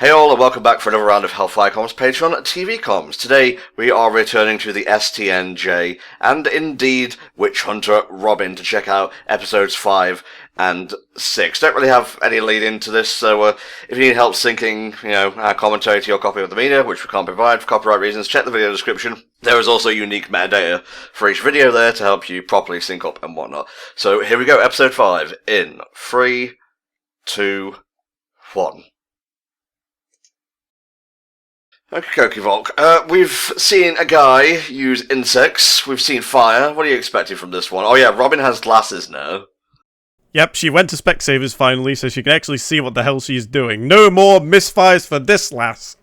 Hey all, and welcome back for another round of HellfireComms Patreon TV comms. Today we are returning to the STNJ and indeed Witch Hunter Robin to check out episodes 5 and 6. Don't really have any lead into this, so if you need help syncing, our commentary to your copy of the media, which we can't provide for copyright reasons, check the video description. There is also unique metadata for each video there to help you properly sync up and whatnot. So here we go, episode 5 in 3, 2, 1. Okay, Volk. We've seen a guy use insects. We've seen fire. What are you expecting from this one? Oh yeah, Robin has glasses now. Yep, she went to Specsavers finally, so she can actually see what the hell she's doing. No more misfires for this lass.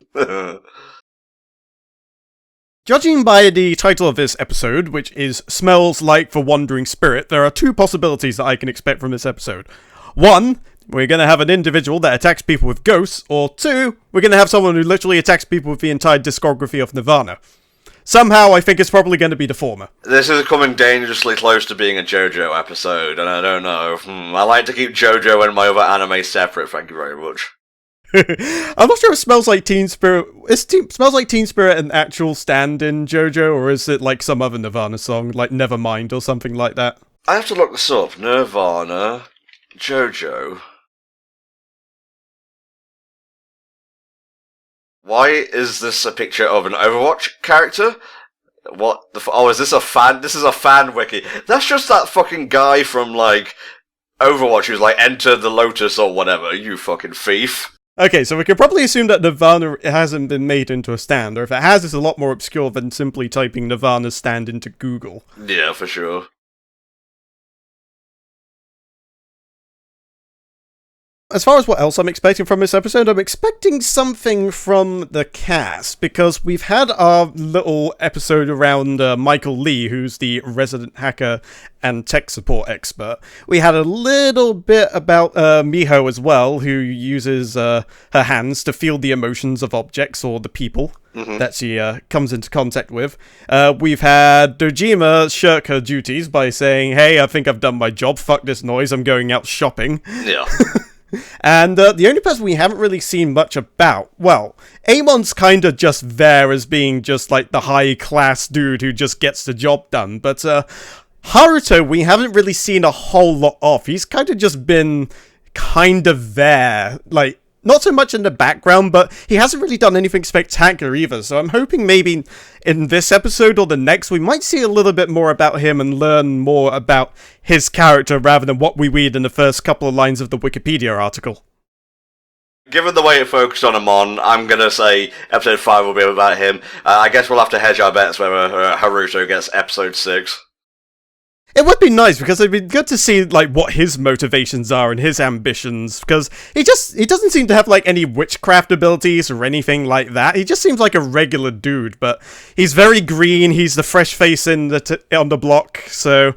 Judging by the title of this episode, which is Smells Like for Wandering Spirit, there are two possibilities that I can expect from this episode. One, we're going to have an individual that attacks people with ghosts, or two, we're going to have someone who literally attacks people with the entire discography of Nirvana. Somehow, I think it's probably going to be the former. This is coming dangerously close to being a JoJo episode, and I don't know. I like to keep JoJo and my other anime separate, thank you very much. I'm not sure if Smells Like Teen Spirit... Smells Like Teen Spirit an actual stand-in JoJo, or is it like some other Nirvana song, like Nevermind or something like that? I have to look this up. Nirvana... JoJo... Why is this a picture of an Overwatch character? What the oh, is this a fan? This is a fan wiki. That's just that fucking guy from, like, Overwatch who's like, enter the Lotus or whatever, you fucking thief. Okay, so we can probably assume that Nirvana hasn't been made into a stand, or if it has, it's a lot more obscure than simply typing Nirvana's stand into Google. Yeah, for sure. As far as what else I'm expecting from this episode, I'm expecting something from the cast, because we've had our little episode around Michael Lee, who's the resident hacker and tech support expert. We had a little bit about Miho as well, who uses her hands to feel the emotions of objects or the people that she comes into contact with. We've had Dojima shirk her duties by saying, hey, I think I've done my job, fuck this noise, I'm going out shopping. Yeah. And the only person we haven't really seen much about, well, Amon's kind of just there as being just like the high-class dude who just gets the job done, but Haruto we haven't really seen a whole lot of. He's kind of just been kind of there, like, not so much in the background, but he hasn't really done anything spectacular either, so I'm hoping maybe in this episode or the next we might see a little bit more about him and learn more about his character rather than what we read in the first couple of lines of the Wikipedia article. Given the way it focused on Amon, I'm gonna say episode 5 will be about him. I guess we'll have to hedge our bets whether Haruto gets episode 6. It would be nice, because it'd be good to see, like, what his motivations are and his ambitions, because he doesn't seem to have, like, any witchcraft abilities or anything like that. He just seems like a regular dude, but he's very green, he's the fresh face on the block, so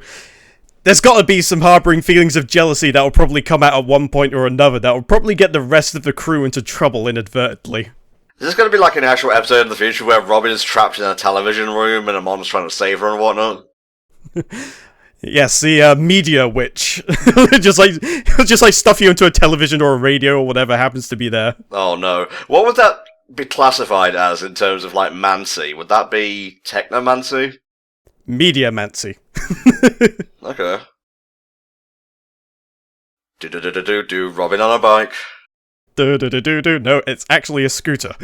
there's gotta be some harboring feelings of jealousy that will probably come out at one point or another that will probably get the rest of the crew into trouble inadvertently. Is this gonna be like an actual episode in the future where Robin is trapped in a television room and Amon's trying to save her and whatnot? Yes, the media witch. just like stuff you into a television or a radio or whatever happens to be there. Oh no. What would that be classified as in terms of, like, mancy? Would that be technomancy? Mediamancy. Okay. Do Robin on a bike. No, it's actually a scooter.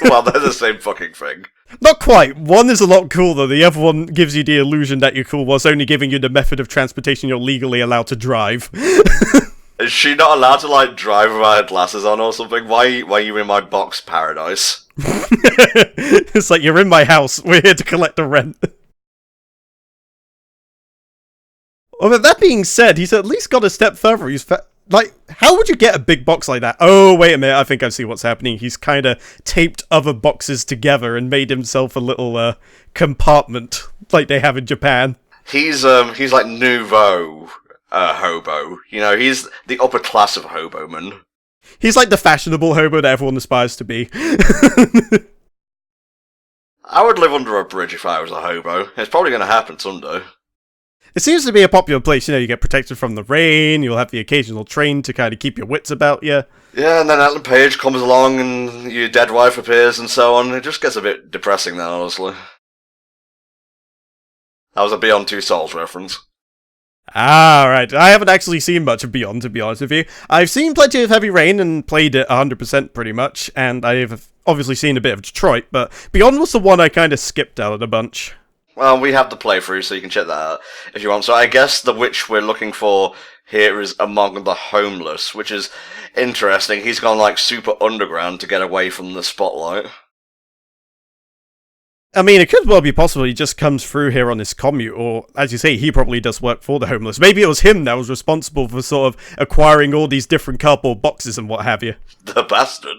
Well, they're the same fucking thing. Not quite. One is a lot cooler, the other one gives you the illusion that you're cool whilst only giving you the method of transportation you're legally allowed to drive. Is she not allowed to, like, drive without her glasses on or something? Why are you in my box paradise? It's like, you're in my house, we're here to collect the rent. Well, but that being said, he's at least got a step further. Like, how would you get a big box like that? Oh, wait a minute, I think I see what's happening. He's kind of taped other boxes together and made himself a little, compartment, like they have in Japan. He's like nouveau, hobo. You know, he's the upper class of hoboman. He's like the fashionable hobo that everyone aspires to be. I would live under a bridge if I was a hobo. It's probably gonna happen someday. It seems to be a popular place, you get protected from the rain, you'll have the occasional train to kind of keep your wits about you. Yeah, and then Ellen Page comes along and your dead wife appears and so on. It just gets a bit depressing then, honestly. That was a Beyond Two Souls reference. Ah, right. I haven't actually seen much of Beyond, to be honest with you. I've seen plenty of Heavy Rain and played it 100% pretty much, and I've obviously seen a bit of Detroit, but Beyond was the one I kind of skipped out of the bunch. Well, we have the playthrough, so you can check that out if you want. So I guess the witch we're looking for here is among the homeless, which is interesting. He's gone, like, super underground to get away from the spotlight. I mean, it could well be possible he just comes through here on his commute, or, as you say, he probably does work for the homeless. Maybe it was him that was responsible for sort of acquiring all these different cardboard boxes and what have you. The bastard.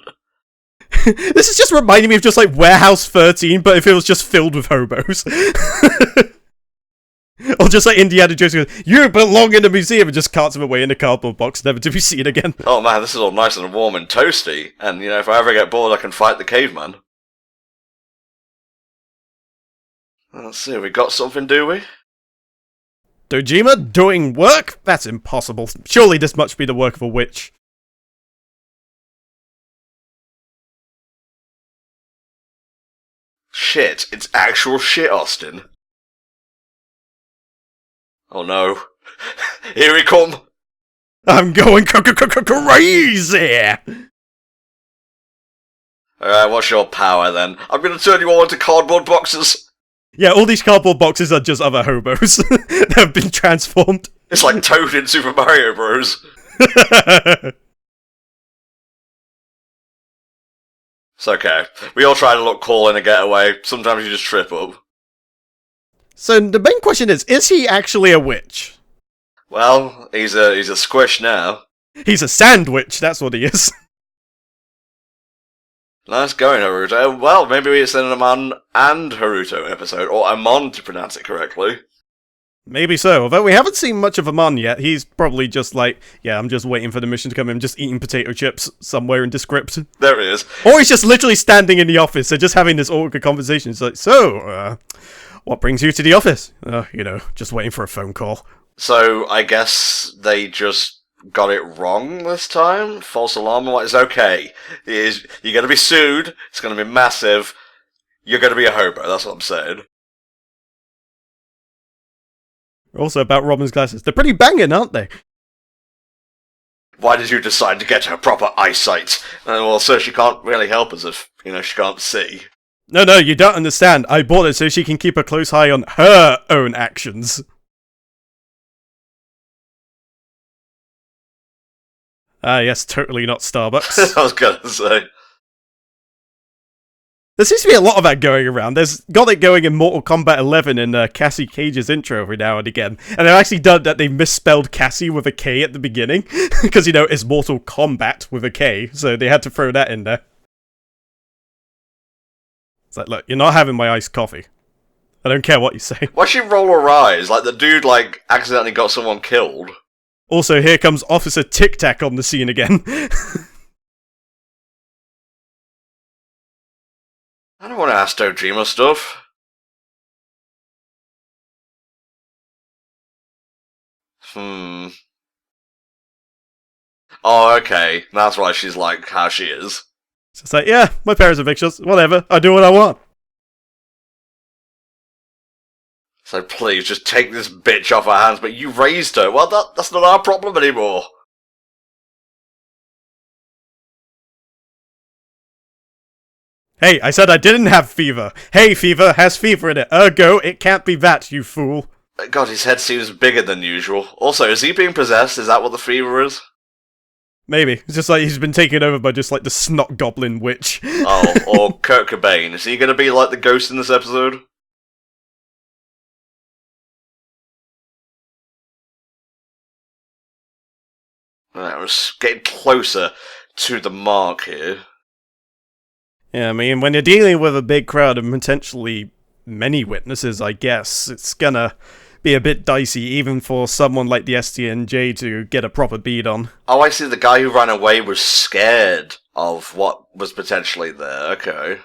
This is just reminding me of just like Warehouse 13, but if it was just filled with hobos. Or just like Indiana Jones goes, "You belong in the museum," and just carts him away in a cardboard box, never to be seen again. Oh man, this is all nice and warm and toasty. And, if I ever get bored, I can fight the caveman. Let's see, we got something, do we? Dojima doing work? That's impossible. Surely this must be the work of a witch. Shit, it's actual shit, Austin. Oh no. Here we come. I'm going crazy! Alright, what's your power then? I'm gonna turn you all into cardboard boxes. Yeah, all these cardboard boxes are just other hobos that have been transformed. It's like Toad in Super Mario Bros. It's okay. We all try to look cool in a getaway. Sometimes you just trip up. So the main question is he actually a witch? Well, he's a squish now. He's a sandwich, that's what he is. Nice going, Haruto. Well, maybe we send an Amon and Haruto episode, or Amon to pronounce it correctly. Maybe so, although we haven't seen much of Amon yet. He's probably just like, yeah, I'm just waiting for the mission to come in, just eating potato chips somewhere in Descript. There he is. Or he's just literally standing in the office and just having this awkward conversation. It's like, so, what brings you to the office? Just waiting for a phone call. So, I guess they just got it wrong this time? False alarm? What is okay? You're gonna be sued, it's gonna be massive, you're gonna be a hobo, that's what I'm saying. Also about Robin's glasses. They're pretty banging, aren't they? Why did you decide to get her proper eyesight? Well, so she can't really help us if, she can't see. No, you don't understand. I bought it so she can keep a close eye on her own actions. Ah, yes, totally not Starbucks. I was gonna say. There seems to be a lot of that going around. There's got it going in Mortal Kombat 11 in Cassie Cage's intro every now and again. And they've actually done that. They misspelled Cassie with a K at the beginning. Because, it's Mortal Kombat with a K. So they had to throw that in there. It's like, look, you're not having my iced coffee. I don't care what you say. Why'd she roll her eyes? Like the dude, accidentally got someone killed. Also, here comes Officer Tic Tac on the scene again. I don't want to ask Dojima stuff. Oh, okay. That's why she's like how she is. So it's like, yeah, my parents are vicious. Whatever. I do what I want. So please, just take this bitch off our hands, but you raised her. Well, that's not our problem anymore. Hey, I said I didn't have fever. Hey, fever has fever in it. Ergo, it can't be that, you fool. God, his head seems bigger than usual. Also, is he being possessed? Is that what the fever is? Maybe. It's just like he's been taken over by just like the snot goblin witch. Oh, or Kurt Cobain. Is he gonna be like the ghost in this episode? Alright, we're getting closer to the mark here. Yeah, I mean, when you're dealing with a big crowd and potentially many witnesses, I guess, it's gonna be a bit dicey even for someone like the STNJ to get a proper bead on. Oh, I see, the guy who ran away was scared of what was potentially there, okay.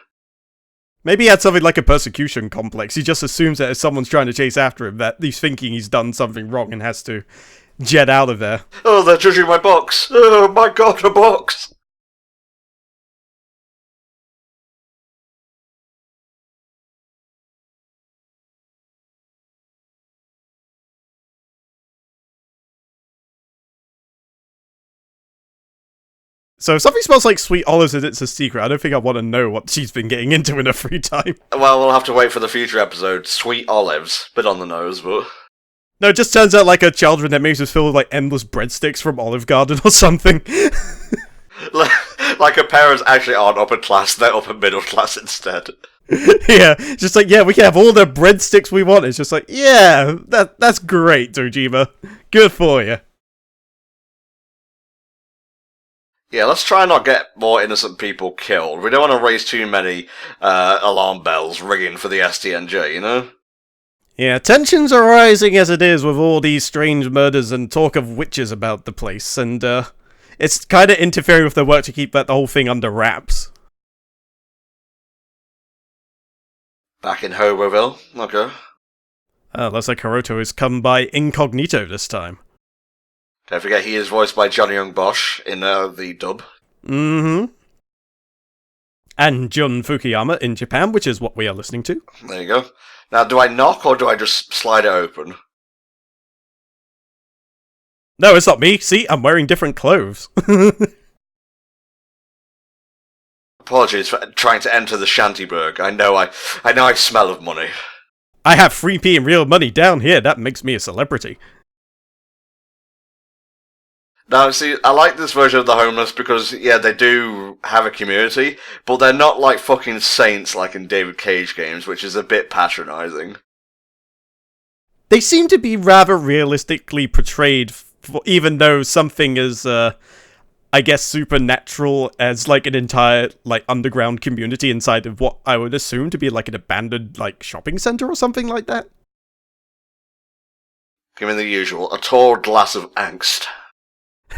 Maybe he had something like a persecution complex. He just assumes that if someone's trying to chase after him, that he's thinking he's done something wrong and has to jet out of there. Oh, they're judging my box. Oh my god, a box. So if something smells like sweet olives and it's a secret, I don't think I want to know what she's been getting into in her free time. Well, we'll have to wait for the future episode. Sweet olives. Bit on the nose, but... No, it just turns out like a childhood that makes us feel like endless breadsticks from Olive Garden or something. Like her parents actually aren't upper class, they're upper middle class instead. Yeah, just like, yeah, we can have all the breadsticks we want. It's just like, yeah, that's great, Dojima. Good for you. Yeah, let's try and not get more innocent people killed. We don't want to raise too many alarm bells ringing for the STNJ, you know? Yeah, tensions are rising as it is with all these strange murders and talk of witches about the place, and it's kind of interfering with their work to keep the whole thing under wraps. Back in Hoboville, okay. Looks like Hiroto has come by incognito this time. Don't forget he is voiced by Johnny Young Bosch in the dub. Mm-hmm. And Jun Fukuyama in Japan, which is what we are listening to. There you go. Now, do I knock or do I just slide it open? No, it's not me. See, I'm wearing different clothes. Apologies for trying to enter the Shantyberg. I know I smell of money. I have 3p in real money down here. That makes me a celebrity. Now, see, I like this version of the homeless because, yeah, they do have a community, but they're not like fucking saints like in David Cage games, which is a bit patronizing. They seem to be rather realistically portrayed, even though something as, I guess, supernatural as, like, an entire, like, underground community inside of what I would assume to be, like, an abandoned, like, shopping center or something like that. Give me the usual, a tall glass of angst.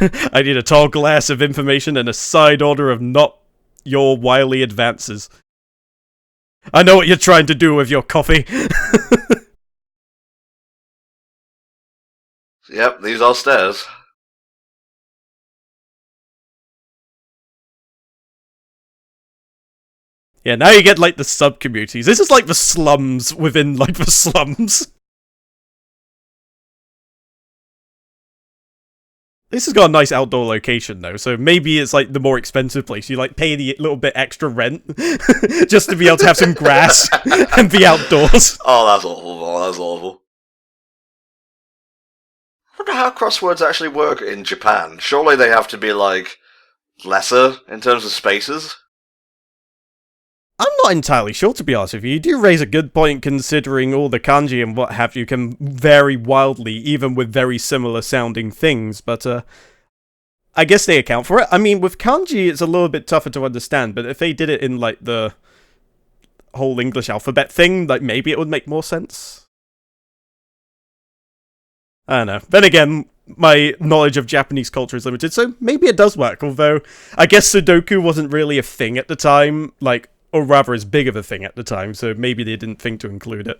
I need a tall glass of information and a side order of not your wily advances. I know what you're trying to do with your coffee. Yep, these are stairs. Yeah, now you get, like, the sub-communities. This is like the slums within, like, the slums. This has got a nice outdoor location, though, so maybe it's, like, the more expensive place. You, like, pay the little bit extra rent just to be able to have some grass and be outdoors. Oh, that's awful. Oh, that's awful. I wonder how crosswords actually work in Japan. Surely they have to be, like, lesser in terms of spaces? I'm not entirely sure, to be honest with you. You do raise a good point considering all the kanji and what have you can vary wildly, even with very similar sounding things, but I guess they account for it. I mean, with kanji it's a little bit tougher to understand, but if they did it in, like, the whole English alphabet thing, like, maybe it would make more sense. I don't know. Then again, my knowledge of Japanese culture is limited, so maybe it does work, although I guess Sudoku wasn't really a thing at the time, like, or rather as big of a thing at the time, so maybe they didn't think to include it.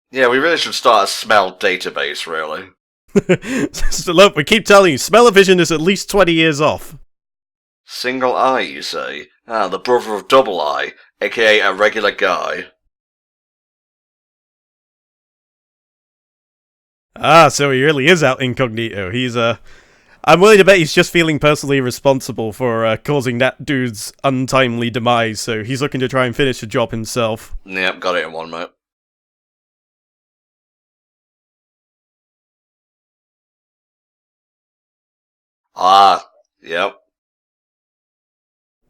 Yeah, we really should start a smell database, really. So look, we keep telling you, smell-o-vision is at least 20 years off. Single eye, you say? Ah, the brother of Double Eye, aka a regular guy. Ah, so he really is out incognito. He's, I'm willing to bet he's just feeling personally responsible for causing that dude's untimely demise, so he's looking to try and finish the job himself. Yep, got it in one, mate. Ah, yep.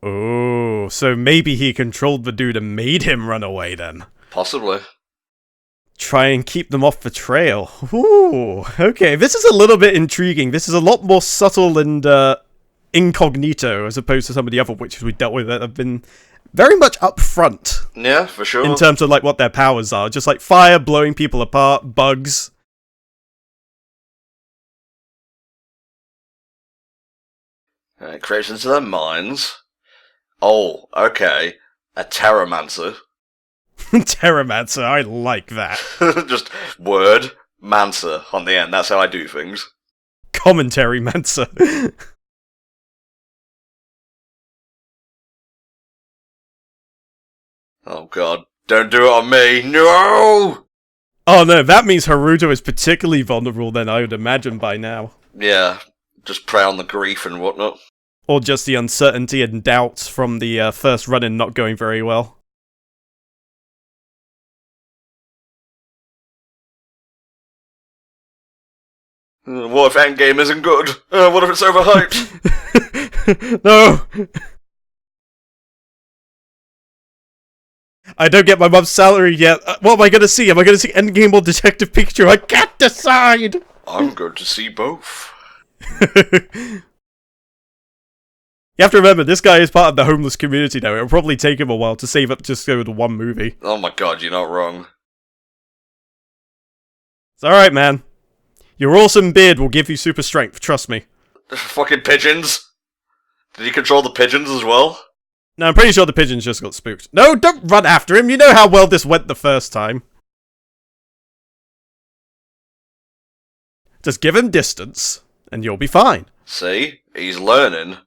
Oh, so maybe he controlled the dude and made him run away then. Possibly. Try and keep them off the trail. Ooh, okay, this is a little bit intriguing. This is a lot more subtle and incognito as opposed to some of the other witches we dealt with that have been very much upfront. Yeah, for sure. In terms of like what their powers are. Just like fire, blowing people apart, bugs. It creeps into their minds. Oh, okay. A Terramancer. Terramancer, I like that. Just word, mancer on the end. That's how I do things. Commentary Mancer. Oh god. Don't do it on me. No! Oh no, that means Haruto is particularly vulnerable then, I would imagine by now. Yeah. Just prey on the grief and whatnot. Or just the uncertainty and doubts from the first run-in not going very well. What if Endgame isn't good? What if it's overhyped? No! I don't get my mum's salary yet. What am I gonna see? Am I gonna see Endgame or Detective Pikachu? I can't decide! I'm going to see both. You have to remember, this guy is part of the homeless community now. It'll probably take him a while to save up just to go to one movie. Oh my god, you're not wrong. It's alright, man. Your awesome beard will give you super strength, trust me. Fucking pigeons. Did he control the pigeons as well? No, I'm pretty sure the pigeons just got spooked. No, don't run after him. You know how well this went the first time. Just give him distance, and you'll be fine. See? He's learning.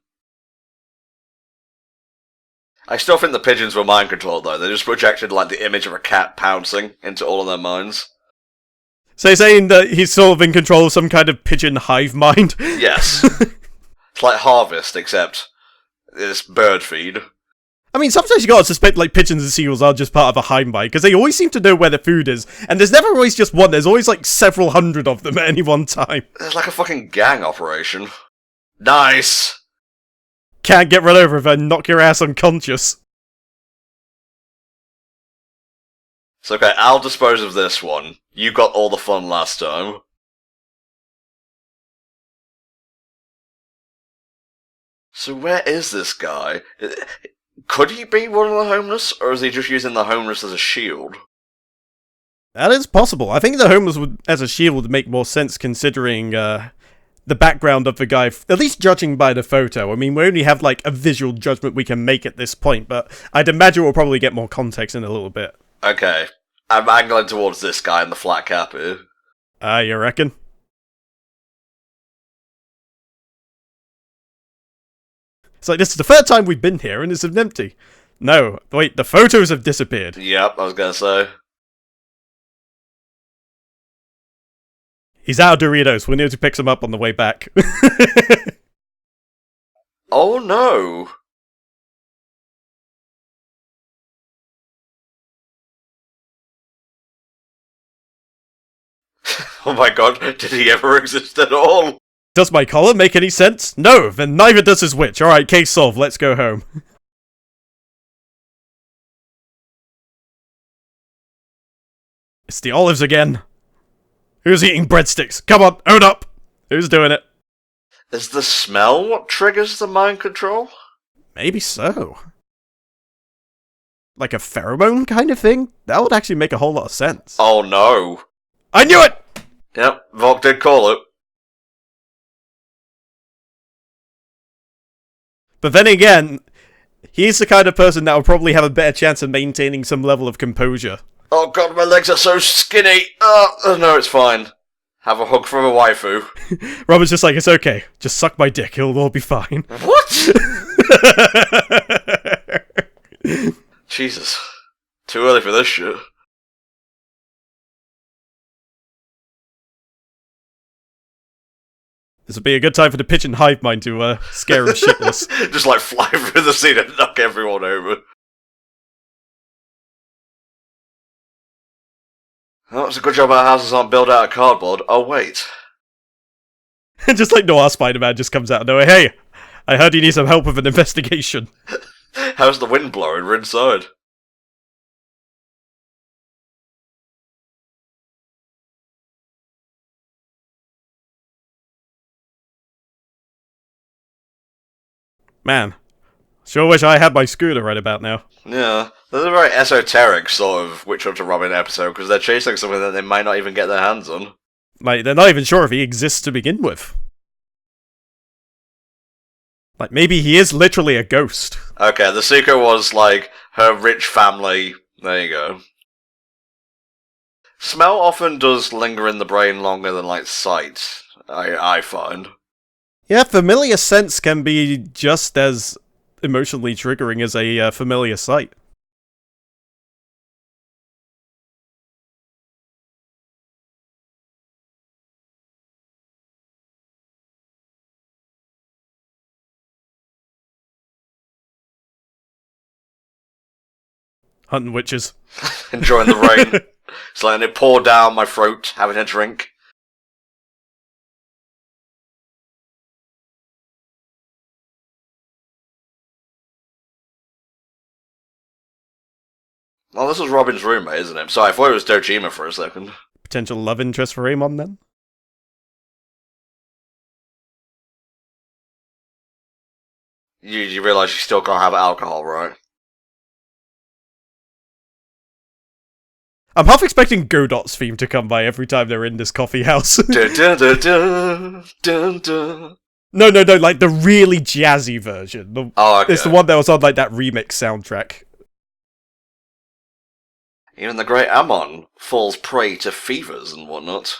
I still think the pigeons were mind controlled though. They just projected like the image of a cat pouncing into all of their minds. So you're saying that he's sort of in control of some kind of pigeon hive mind? Yes. It's like Harvest, except it's bird feed. I mean, sometimes you gotta suspect like pigeons and seagulls are just part of a hive mind, because they always seem to know where the food is, and there's never always just one, there's always like several hundred of them at any one time. It's like a fucking gang operation. Nice! Can't get run over if I knock your ass unconscious. It's okay, I'll dispose of this one. You got all the fun last time. So where is this guy? Could he be one of the homeless, or is he just using the homeless as a shield? That is possible. I think the homeless would, as a shield would make more sense considering the background of the guy, at least judging by the photo. I mean, we only have like a visual judgment we can make at this point, but I'd imagine we'll probably get more context in a little bit. Okay, I'm angling towards this guy in the flat cap here. You reckon? It's like, this is the third time we've been here and it's empty. No, wait, the photos have disappeared. Yep, I was gonna say. He's out of Doritos, we need to pick some up on the way back. Oh no! Oh my god, did he ever exist at all? Does my collar make any sense? No, then neither does his witch. Alright, case solved, let's go home. It's the olives again. Who's eating breadsticks? Come on, own up! Who's doing it? Is the smell what triggers the mind control? Maybe so. Like a pheromone kind of thing? That would actually make a whole lot of sense. Oh no. I knew it! Yep, Volk did call it. But then again, he's the kind of person that will probably have a better chance of maintaining some level of composure. Oh god, my legs are so skinny! Oh no, it's fine. Have a hug from a waifu. Robin's just like, it's okay. Just suck my dick, it'll all be fine. What? Jesus. Too early for this shit. This would be a good time for the pigeon hive mind to scare him shitless. Just like fly through the scene and knock everyone over. Oh, it's a good job our houses aren't built out of cardboard. Oh, wait. Just like Noir Spider-Man just comes out of nowhere. Hey, I heard you need some help with an investigation. How's the wind blowing? We're inside. Man, sure wish I had my scooter right about now. Yeah, this is a very esoteric sort of Witch Hunter Robin episode, because they're chasing something that they might not even get their hands on. Like, they're not even sure if he exists to begin with. Like, maybe he is literally a ghost. Okay, the secret was, like, her rich family. There you go. Smell often does linger in the brain longer than, like, sight, I find. Yeah, familiar sense can be just as emotionally triggering as a familiar sight. Hunting witches. Enjoying the rain. Just letting it pour down my throat, having a drink. Well, this was Robin's roommate, isn't it? Sorry, I thought it was Dojima for a second. Potential love interest for Amon, then? You realise you still can't have alcohol, right? I'm half expecting Godot's theme to come by every time they're in this coffee house. Dun, dun, dun, dun, dun, dun. No, like the really jazzy version. Okay. It's the one that was on like that remix soundtrack. Even the great Amon falls prey to fevers and whatnot.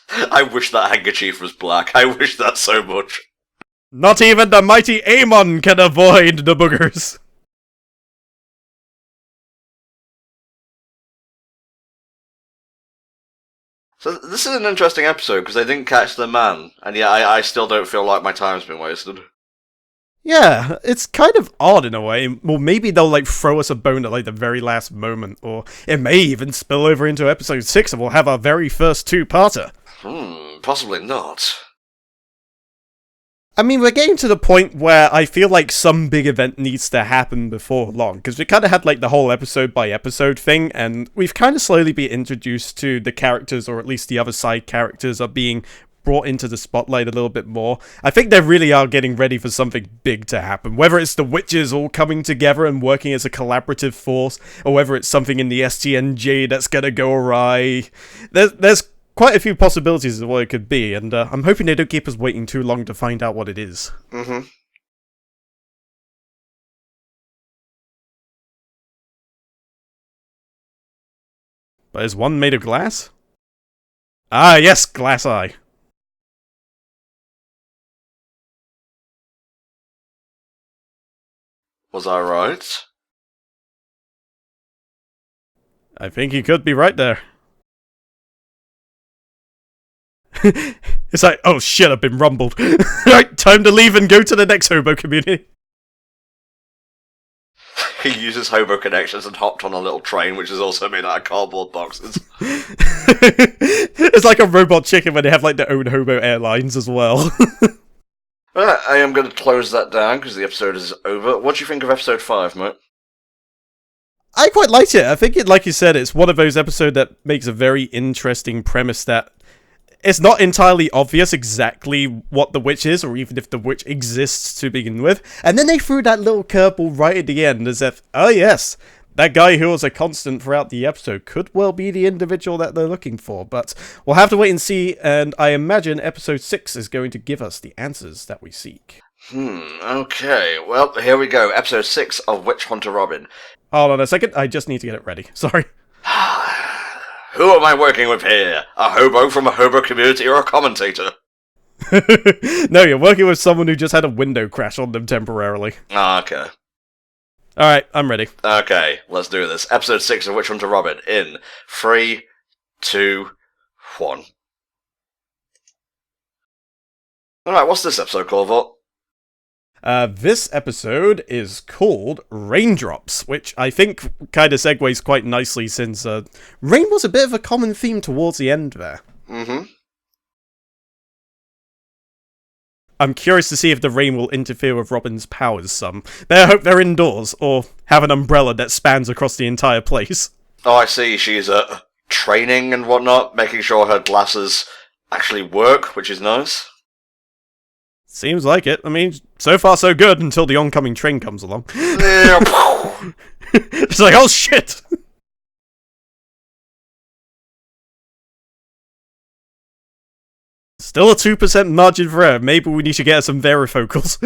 I wish that handkerchief was black. I wish that so much. Not even the mighty Amon can avoid the boogers. So this is an interesting episode because they didn't catch the man, and yet I still don't feel like my time's been wasted. Yeah, it's kind of odd in a way. Well, maybe they'll like throw us a bone at like the very last moment, or it may even spill over into episode 6 and we'll have our very first two-parter. Possibly not. I mean, we're getting to the point where I feel like some big event needs to happen before long, because we kind of had like the whole episode-by-episode thing, and we've kind of slowly been introduced to the characters, or at least the other side characters are being brought into the spotlight a little bit more. I think they really are getting ready for something big to happen, whether it's the witches all coming together and working as a collaborative force, or whether it's something in the STNJ that's gonna go awry. There's quite a few possibilities of what it could be, and I'm hoping they don't keep us waiting too long to find out what it is. Mm-hmm. But is one made of glass? Ah, yes, glass eye. Was I right? I think you could be right there. It's like, oh shit, I've been rumbled. Right, time to leave and go to the next hobo community. He uses hobo connections and hopped on a little train, which is also made out of cardboard boxes. It's like a robot chicken when they have like their own hobo airlines as well. I am going to close that down because the episode is over. What do you think of episode 5, mate? I quite liked it. I think it, like you said, it's one of those episodes that makes a very interesting premise that it's not entirely obvious exactly what the witch is, or even if the witch exists to begin with. And then they threw that little curveball right at the end, as if, oh yes, that guy who was a constant throughout the episode could well be the individual that they're looking for. But we'll have to wait and see, and I imagine episode 6 is going to give us the answers that we seek. Okay. Well, here we go. Episode 6 of Witch Hunter Robin. Hold on a second, I just need to get it ready. Sorry. Who am I working with here? A hobo from a hobo community or a commentator? No, you're working with someone who just had a window crash on them temporarily. Okay. Alright, I'm ready. Okay, let's do this. Episode 6 of Witch Hunter Robin in 3, 2, 1. Alright, what's this episode called, Vought? This episode is called Raindrops, which I think kind of segues quite nicely since rain was a bit of a common theme towards the end there. Mm-hmm. I'm curious to see if the rain will interfere with Robin's powers some. Better hope they're indoors, or have an umbrella that spans across the entire place. Oh, I see. She's training and whatnot, making sure her glasses actually work, which is nice. Seems like it. I mean, so far so good until the oncoming train comes along. It's like, oh shit! Still a 2% margin for error. Maybe we need to get some varifocals.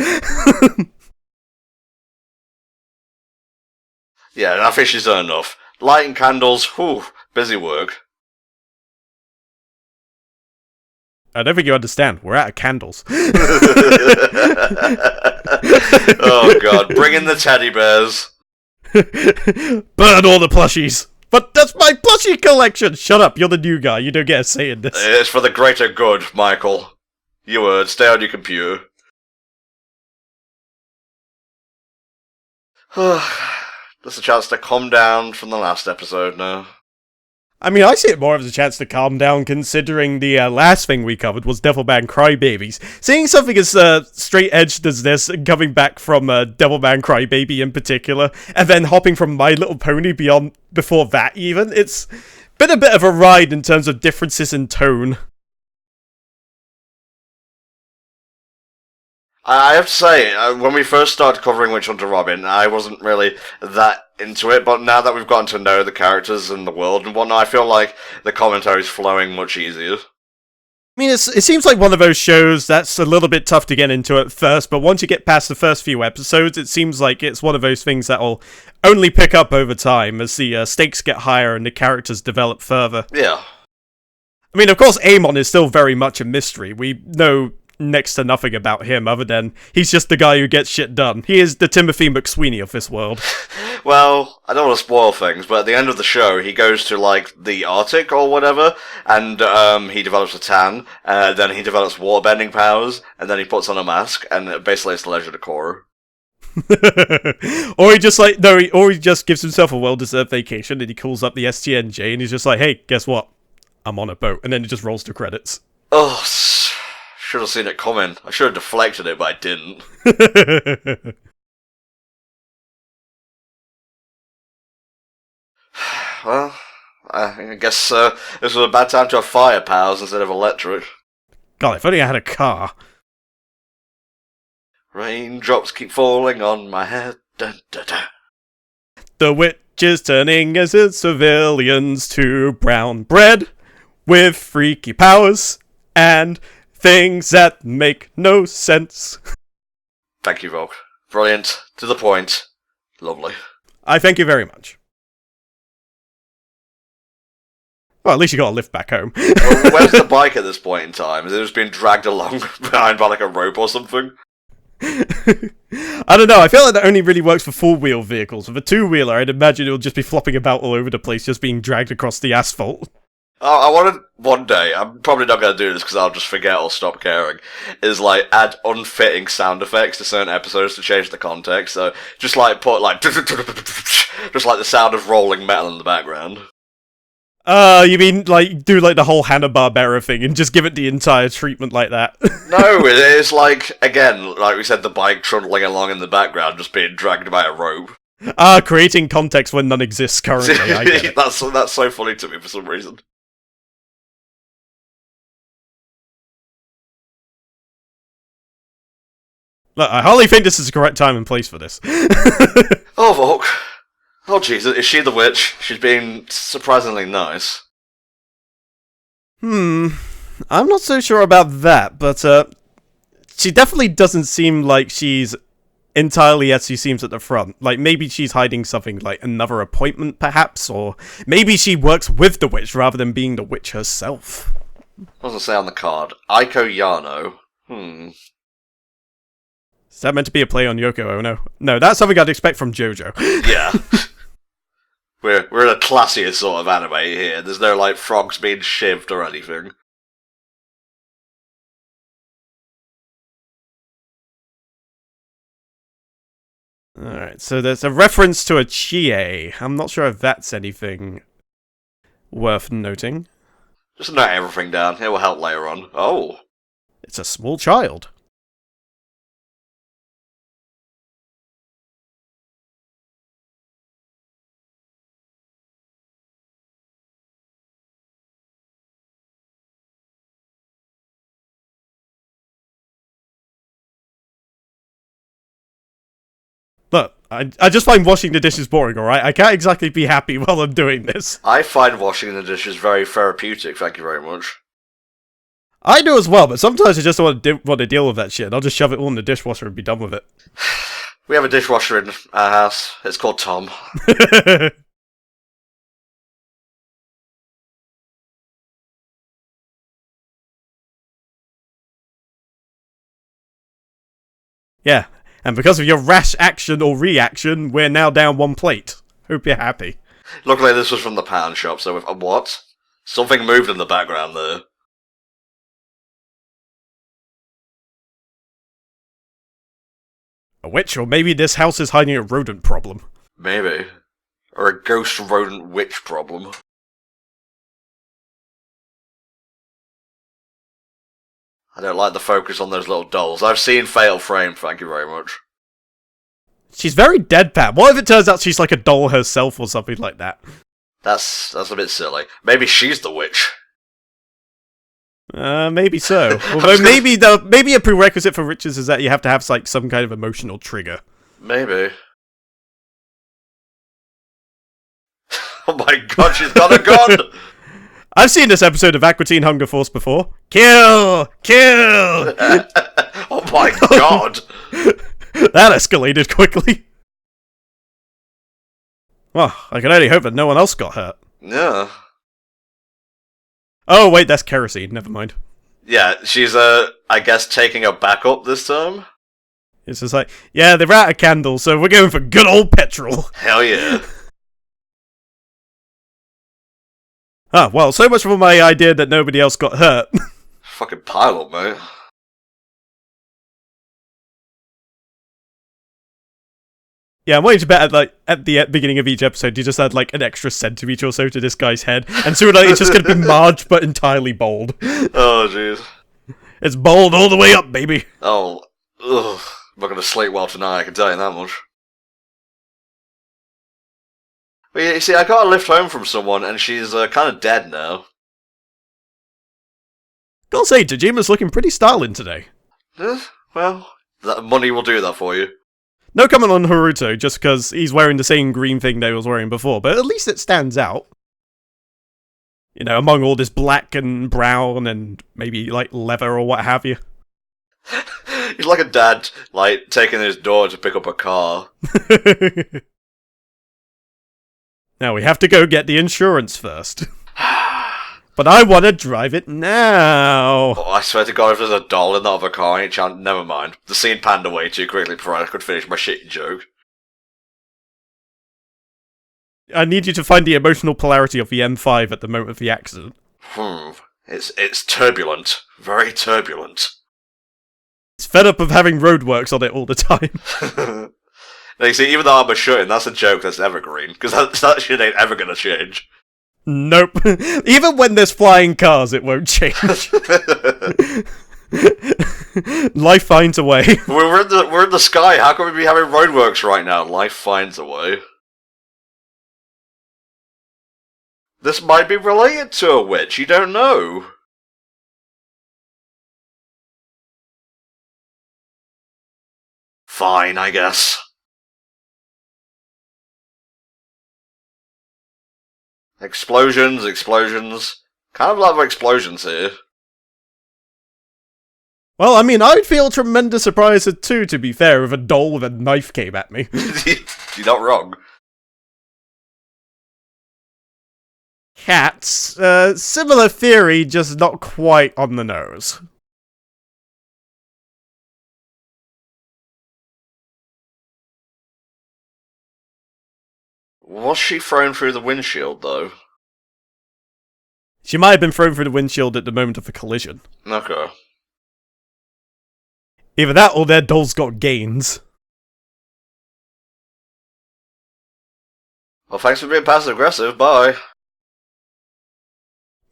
Yeah, I think she's done enough. Lighting candles, whew, busy work. I don't think you understand. We're out of candles. Oh god, bring in the teddy bears. Burn all the plushies. But that's my plushie collection! Shut up, you're the new guy. You don't get a say in this. It's for the greater good, Michael. You heard, stay on your computer. Just a chance to calm down from the last episode now. I mean, I see it more as a chance to calm down, considering the last thing we covered was Devilman Crybabies. Seeing something as straight-edged as this, and coming back from Devilman Crybaby in particular, and then hopping from My Little Pony before that even, it's been a bit of a ride in terms of differences in tone. I have to say, when we first started covering Witch Hunter Robin, I wasn't really that into it, but now that we've gotten to know the characters and the world and whatnot, I feel like the commentary's flowing much easier. I mean, it seems like one of those shows that's a little bit tough to get into at first, but once you get past the first few episodes, it seems like it's one of those things that'll only pick up over time as the stakes get higher and the characters develop further. Yeah. I mean, of course, Amon is still very much a mystery. We know next to nothing about him other than he's just the guy who gets shit done. He is the Timothy McSweeney of this world. Well, I don't want to spoil things, but at the end of the show, he goes to, like, the Arctic or whatever, and he develops a tan, then he develops waterbending powers, and then he puts on a mask, and basically it's the Legend of Korra. Or he just gives himself a well-deserved vacation, and he calls up the STNJ, and he's just like, hey, guess what? I'm on a boat, and then it just rolls to credits. Oh, should have seen it coming. I should have deflected it, but I didn't. Well, I guess this was a bad time to have fire powers instead of electric. God, if only I had a car. Raindrops keep falling on my head. Dun, dun, dun. The witch is turning as its civilians to brown bread with freaky powers and things that make no sense. Thank you, Vogue. Brilliant. To the point. Lovely. I thank you very much. Well, at least you got a lift back home. Well, where's the bike at this point in time? Is it just being dragged along behind by like a rope or something? I don't know, I feel like that only really works for four-wheel vehicles. With a two-wheeler, I'd imagine it'll just be flopping about all over the place, just being dragged across the asphalt. I wanted one day, I'm probably not going to do this because I'll just forget or stop caring, is like add unfitting sound effects to certain episodes to change the context. So just like put like just like the sound of rolling metal in the background. You mean like do like the whole Hanna-Barbera thing and just give it the entire treatment like that? No, it is like, again, like we said, the bike trundling along in the background just being dragged by a rope. Creating context when none exists currently, I get it. That's so funny to me for some reason. Look, I hardly think this is the correct time and place for this. Oh, Volk. Oh, Jesus, is she the witch? She's being surprisingly nice. I'm not so sure about that, but, she definitely doesn't seem like she's entirely as she seems at the front. Like, maybe she's hiding something like another appointment, perhaps, or maybe she works with the witch rather than being the witch herself. What does it say on the card? Aiko Yano. Is that meant to be a play on Yoko Ono? No, that's something I'd expect from JoJo. Yeah. We're in a classier sort of anime here. There's no, like, frogs being shivved or anything. Alright, so there's a reference to a Chie. I'm not sure if that's anything worth noting. Just note everything down. It will help later on. Oh. It's a small child. Look, I just find washing the dishes boring, alright? I can't exactly be happy while I'm doing this. I find washing the dishes very therapeutic, thank you very much. I do as well, but sometimes I just don't want to deal with that shit. I'll just shove it all in the dishwasher and be done with it. We have a dishwasher in our house. It's called Tom. Yeah, and because of your rash action or reaction, we're now down 1 plate. Hope you're happy. Luckily, this was from the pawn shop, so what? Something moved in the background there. A witch, or maybe this house is hiding a rodent problem. Maybe. Or a ghost rodent witch problem. I don't like the focus on those little dolls. I've seen Fatal Frame, thank you very much. She's very deadpan. What if it turns out she's like a doll herself or something like that? That's a bit silly. Maybe she's the witch. Maybe so. Although maybe a prerequisite for riches is that you have to have like some kind of emotional trigger. Maybe. Oh my god, she's got a gun! I've seen this episode of Aqua Teen Hunger Force before. Kill! Kill! Oh my god! That escalated quickly. Well, I can only hope that no one else got hurt. Yeah. Oh, wait, that's kerosene. Never mind. Yeah, she's, I guess taking a backup this time? It's just like, yeah, they're out of candles, so we're going for good old petrol. Hell yeah. Ah, well, so much for my idea that nobody else got hurt. Fucking pilot, mate. Yeah, I'm waiting to bet at the beginning of each episode, you just add like an extra centimetre or so to this guy's head, and soon it's just going to be Marge, but entirely bald. Oh, jeez. It's bald all the way up, baby. Oh, ugh. I'm not going to sleep well tonight, I can tell you that much. But yeah, you see, I got a lift home from someone, and she's kind of dead now. Gotta say, Tajima's looking pretty styling today. Well, that money will do that for you. No comment on Haruto, just because he's wearing the same green thing they was wearing before, but at least it stands out. You know, among all this black and brown and maybe, like, leather or what have you. He's like a dad, like, taking his daughter to pick up a car. Now we have to go get the insurance first. But I want to drive it now. Oh, I swear to God, if there's a doll in that other car, ain't chance. Never mind. The scene panned away too quickly before I could finish my shitty joke. I need you to find the emotional polarity of the M5 at the moment of the accident. It's turbulent. Very turbulent. It's fed up of having roadworks on it all the time. Now, you see, even though I'm a shooting, that's a joke that's evergreen, because that shit ain't ever gonna change. Nope. Even when there's flying cars, it won't change. Life finds a way. We're in the sky. How can we be having roadworks right now? Life finds a way. This might be related to a witch. You don't know. Fine, I guess. Explosions. Kind of a lot of explosions here. Well, I mean, I'd feel tremendous surprise too, to be fair, if a doll with a knife came at me. You're not wrong. Cats, similar theory, just not quite on the nose. Was she thrown through the windshield, though? She might have been thrown through the windshield at the moment of the collision. Okay. Either that or their dolls got gains. Well, thanks for being passive-aggressive, bye.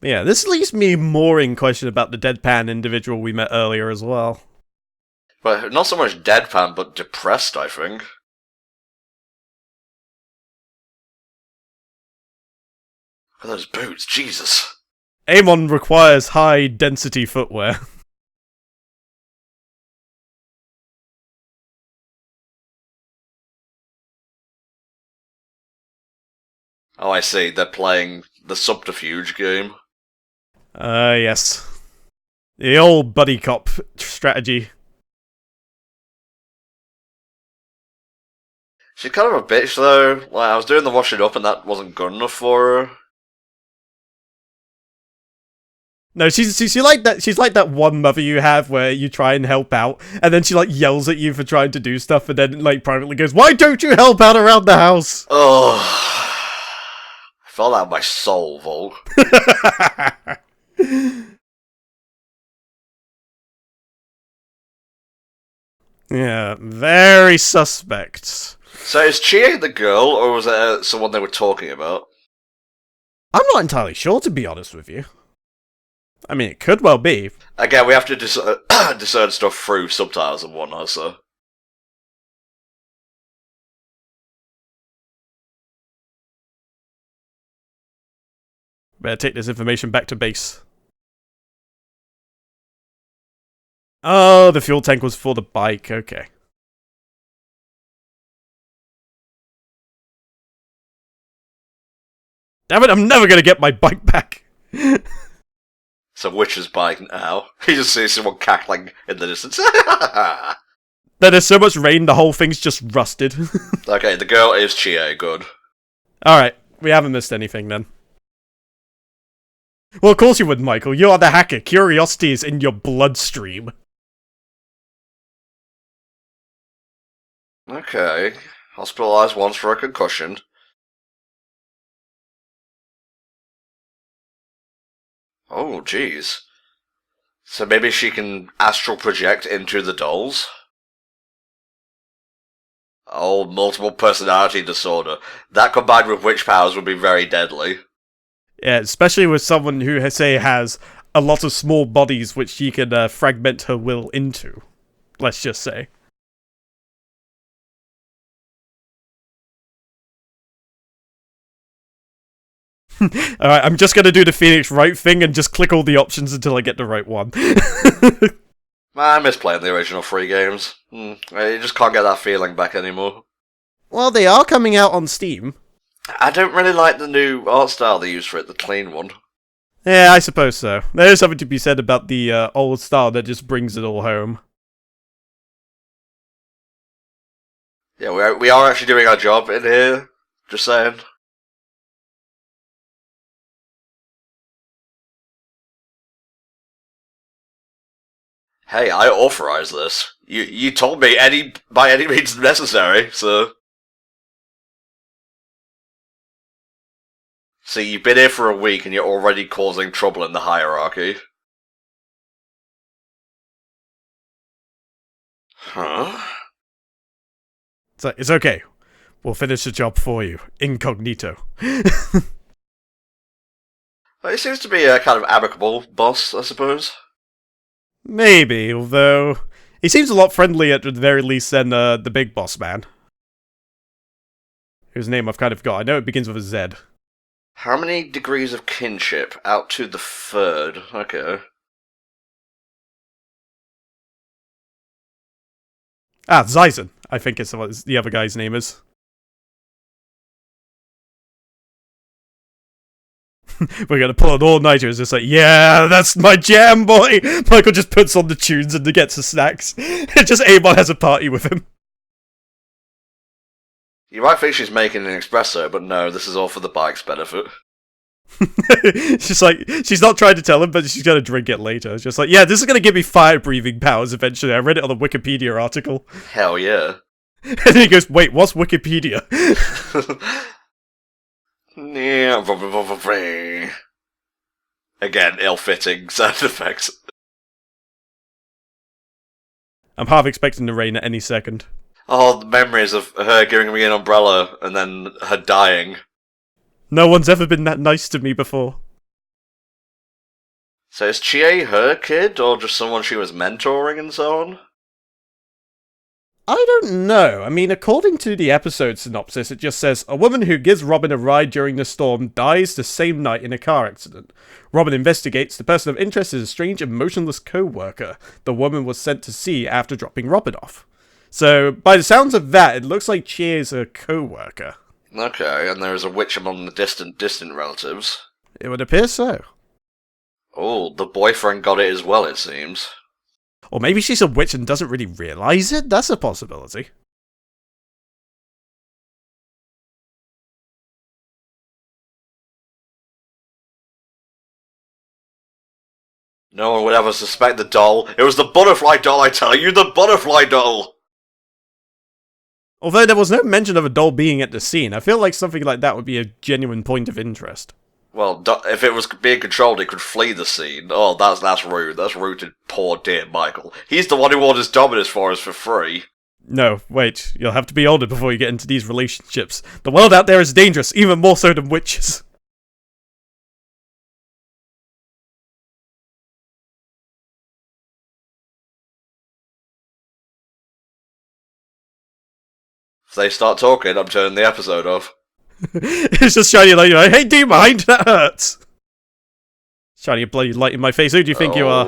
Yeah, this leaves me more in question about the deadpan individual we met earlier as well. But not so much deadpan, but depressed, I think. Look at those boots, Jesus. Amon requires high-density footwear. Oh, I see. They're playing the subterfuge game. Yes. The old buddy cop strategy. She's kind of a bitch, though. Like, I was doing the washing up and that wasn't good enough for her. No, she's like that. She's like that one mother you have where you try and help out, and then she like yells at you for trying to do stuff, and then like privately goes, "Why don't you help out around the house?" Oh, I felt that in my soul, Volk. Yeah, very suspect. So is Chie the girl, or was it someone they were talking about? I'm not entirely sure, to be honest with you. I mean, it could well be. Again, we have to discern stuff through subtitles and whatnot, so... Better take this information back to base. Oh, the fuel tank was for the bike, okay. Damn it, I'm never gonna get my bike back! So Witcher's bike now. He just sees someone cackling in the distance. Then there's so much rain, the whole thing's just rusted. Okay, the girl is Chie, good. Alright, we haven't missed anything then. Well, of course you would, Michael. You are the hacker. Curiosity is in your bloodstream. Okay. Hospitalized once for a concussion. Oh, jeez. So maybe she can astral project into the dolls? Oh, multiple personality disorder. That combined with witch powers would be very deadly. Yeah, especially with someone who, say, has a lot of small bodies which she can fragment her will into. Let's just say. Alright, I'm just gonna do the Phoenix Wright thing and just click all the options until I get the right one. I miss playing the original 3 games. You just can't get that feeling back anymore. Well, they are coming out on Steam. I don't really like the new art style they use for it, the clean one. Yeah, I suppose so. There is something to be said about the old style that just brings it all home. Yeah, we are actually doing our job in here. Just saying. Hey, I authorized this. You told me by any means necessary, so... See, you've been here for a week and you're already causing trouble in the hierarchy. Huh? It's okay. We'll finish the job for you. Incognito. He seems to be a kind of amicable boss, I suppose. Maybe, although... He seems a lot friendlier at the very least than the big boss man. Whose name I've kind of got. I know it begins with a Z. How many degrees of kinship? Out to the 3rd. Okay. Ah, Zyzen, I think is what the other guy's name is. We're gonna pull an all-nighter. It's just like, yeah, that's my jam, boy! Michael just puts on the tunes and gets the snacks. Just Amon has a party with him. You might think she's making an espresso, but no, this is all for the bike's benefit. She's like, she's not trying to tell him, but she's gonna drink it later. It's just like, yeah, this is gonna give me fire-breathing powers eventually. I read it on the Wikipedia article. Hell yeah. And then he goes, wait, what's Wikipedia? Again, ill-fitting sound effects. I'm half expecting the rain at any second. Oh, the memories of her giving me an umbrella and then her dying. No one's ever been that nice to me before. So is Chie her kid, or just someone she was mentoring and so on? I don't know. I mean, according to the episode synopsis, it just says, a woman who gives Robin a ride during the storm dies the same night in a car accident. Robin investigates. The person of interest is a strange and motionless co-worker the woman was sent to see after dropping Robin off. So, by the sounds of that, it looks like Chie is a co-worker. Okay, and there is a witch among the distant relatives. It would appear so. Oh, the boyfriend got it as well, it seems. Or maybe she's a witch and doesn't really realize it? That's a possibility. No one would ever suspect the doll. It was the butterfly doll, I tell you, the butterfly doll! Although there was no mention of a doll being at the scene, I feel like something like that would be a genuine point of interest. Well, if it was being controlled, it could flee the scene. Oh, that's rude. That's rude to poor dear Michael. He's the one who orders Dominus for us for free. No, wait, you'll have to be older before you get into these relationships. The world out there is dangerous, even more so than witches. If they start talking, I'm turning the episode off. It's just shining a light. Like, hey, do you mind? That hurts. Shining a bloody light in my face. Who do you think you are?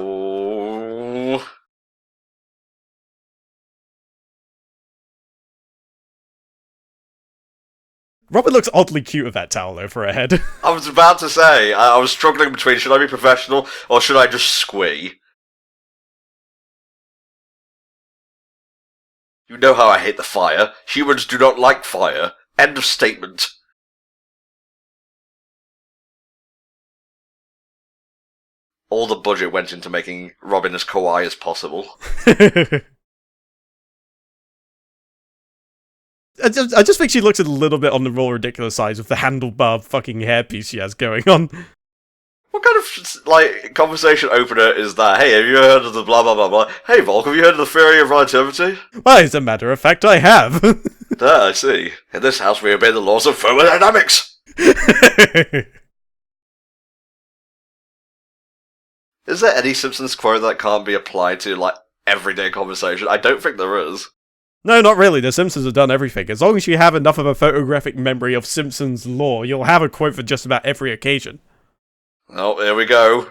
Robin looks oddly cute with that towel over her head. I was about to say, I was struggling between should I be professional or should I just squee? You know how I hate the fire. Humans do not like fire. End of statement. All the budget went into making Robin as kawaii as possible. I just think she looks a little bit on the real ridiculous side with the handlebar fucking hairpiece she has going on. What kind of, conversation opener is that? Hey, have you heard of the blah blah blah blah? Hey, Volk, have you heard of the theory of relativity? Well, as a matter of fact, I have. I see. In this house, we obey the laws of thermodynamics. Is there any Simpsons quote that can't be applied to, everyday conversation? I don't think there is. No, not really. The Simpsons have done everything. As long as you have enough of a photographic memory of Simpsons lore, you'll have a quote for just about every occasion. Oh, here we go.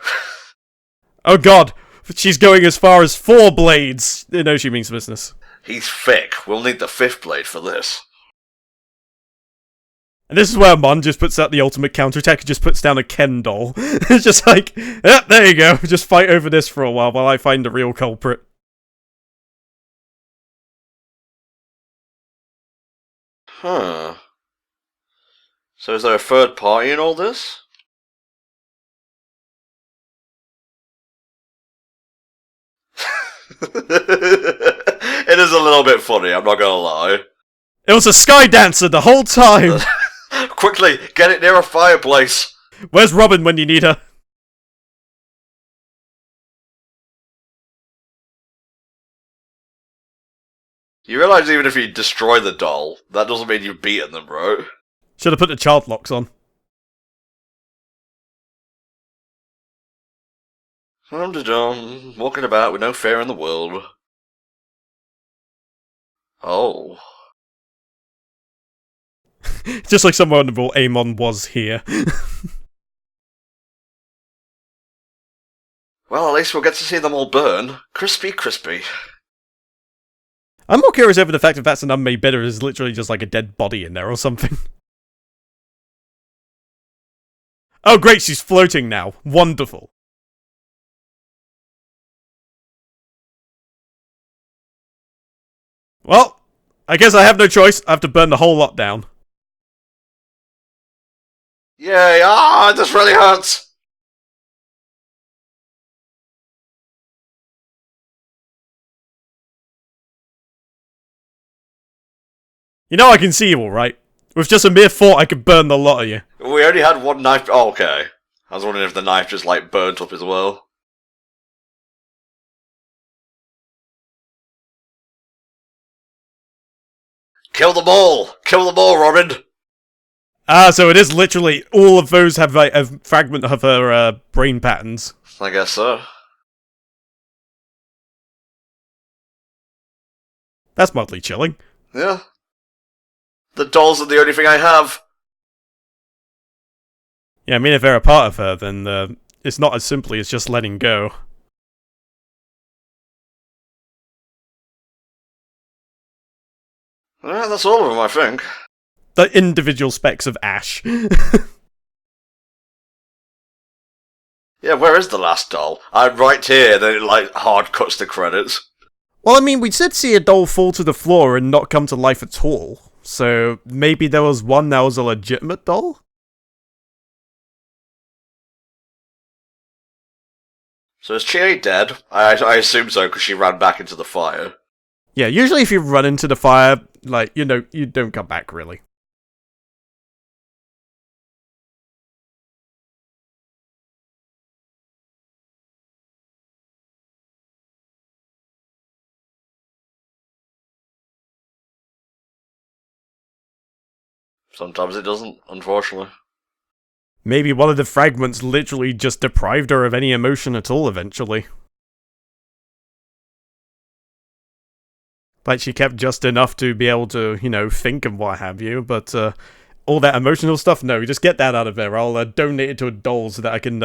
Oh god, she's going as far as 4 blades. You know she means business. He's thick. We'll need the 5th blade for this. And this is where Mon just puts out the ultimate counterattack and just puts down a Ken doll. It's just like, there you go. Just fight over this for a while I find the real culprit. Huh. So is there a third party in all this? It is a little bit funny, I'm not gonna lie. It was a sky dancer the whole time! Quickly, get it near a fireplace! Where's Robin when you need her? You realise even if you destroy the doll, that doesn't mean you've beaten them, bro. Should have put the child locks on. Dum-de-dum, walking about with no fear in the world. Oh. Just like some wonderful Amon was here. Well, at least we'll get to see them all burn. Crispy, crispy. I'm more curious over the fact if that's an unmade bed or is literally just like a dead body in there or something. Oh great, she's floating now. Wonderful. Well, I guess I have no choice. I have to burn the whole lot down. Yay! This really hurts! You know I can see you alright. With just a mere thought I could burn the lot of you. We only had one knife. Oh, okay. I was wondering if the knife just, burnt up as well. Kill them all! Kill them all, Robin! Ah, so it is literally all of those have a fragment of her brain patterns. I guess so. That's mildly chilling. Yeah. The dolls are the only thing I have. Yeah, I mean, if they're a part of her, then it's not as simply as just letting go. Yeah, that's all of them, I think. The individual specks of ash. Yeah, where is the last doll? I'm right here, then it, like, hard cuts the credits. Well, I mean, we did see a doll fall to the floor and not come to life at all. So maybe there was one that was a legitimate doll? So is Chie dead? I assume so, because she ran back into the fire. Yeah, usually if you run into the fire, like, you know, you don't come back, really. Sometimes it doesn't, unfortunately. Maybe one of the fragments literally just deprived her of any emotion at all eventually. Like, she kept just enough to be able to, you know, think and what have you, but all that emotional stuff, no, just get that out of there. I'll donate it to a doll so that I can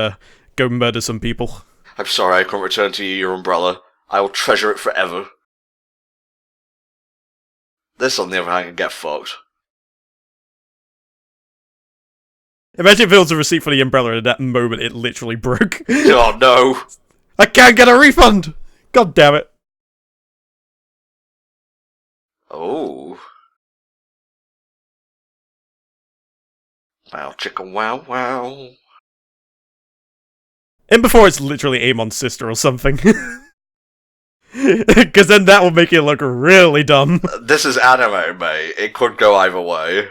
go murder some people. I'm sorry I couldn't return to you your umbrella. I will treasure it forever. This, on the other hand, can get fucked. Imagine if it was a receipt for the umbrella and at that moment it literally broke. Oh no! I can't get a refund! God damn it. Oh. Wow, chicken wow wow. And before it's literally Amon's sister or something. Because then that will make it look really dumb. This is anime, mate. It could go either way.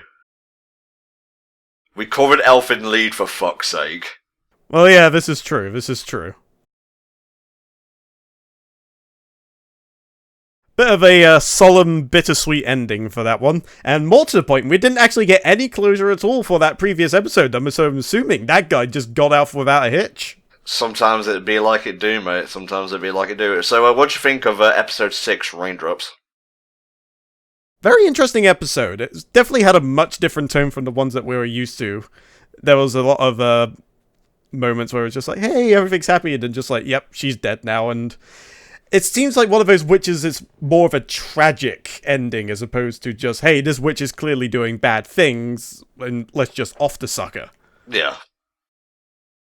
We covered Elfin Lead for fuck's sake. Well, yeah, this is true. This is true. Bit of a solemn, bittersweet ending for that one. And more to the point, we didn't actually get any closure at all for that previous episode, so I'm assuming that guy just got out without a hitch. Sometimes it'd be like it do, mate. Sometimes it'd be like it do. So, what do you think of episode 6, Raindrops? Very interesting episode. It's definitely had a much different tone from the ones that we were used to. There was a lot of moments where it was just like, hey, everything's happy, and then just like, yep, she's dead now, and it seems like one of those witches is more of a tragic ending as opposed to just, hey, this witch is clearly doing bad things, and let's just off the sucker. Yeah.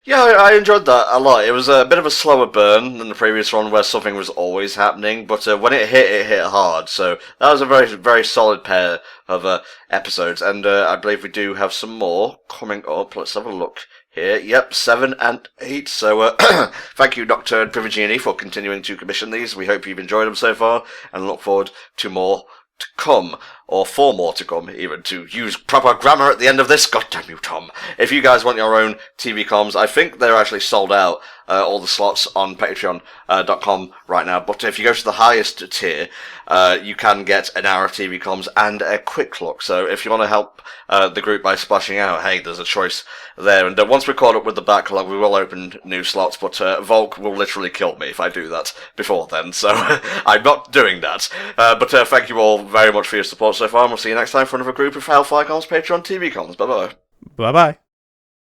Yeah, I enjoyed that a lot. It was a bit of a slower burn than the previous one where something was always happening, but when it hit hard. So that was a very, very solid pair of episodes, and I believe we do have some more coming up. Let's have a look here. Yep, 7 and 8. So thank you, Dr. Privigini, for continuing to commission these. We hope you've enjoyed them so far, and look forward to more to come, or 4 more to come, even, to use proper grammar at the end of this. God damn you, Tom. If you guys want your own TV comms, I think they're actually sold out, all the slots on patreon.com right now, but if you go to the highest tier, you can get an hour of TV comms and a quick look. So if you want to help the group by splashing out, hey, there's a choice there. And once we're caught up with the backlog, we will open new slots, but Volk will literally kill me if I do that before then, so I'm not doing that. But thank you all very much for your support so far, and we'll see you next time for another group of HellfireComms Patreon TV comms. Bye-bye. Bye-bye.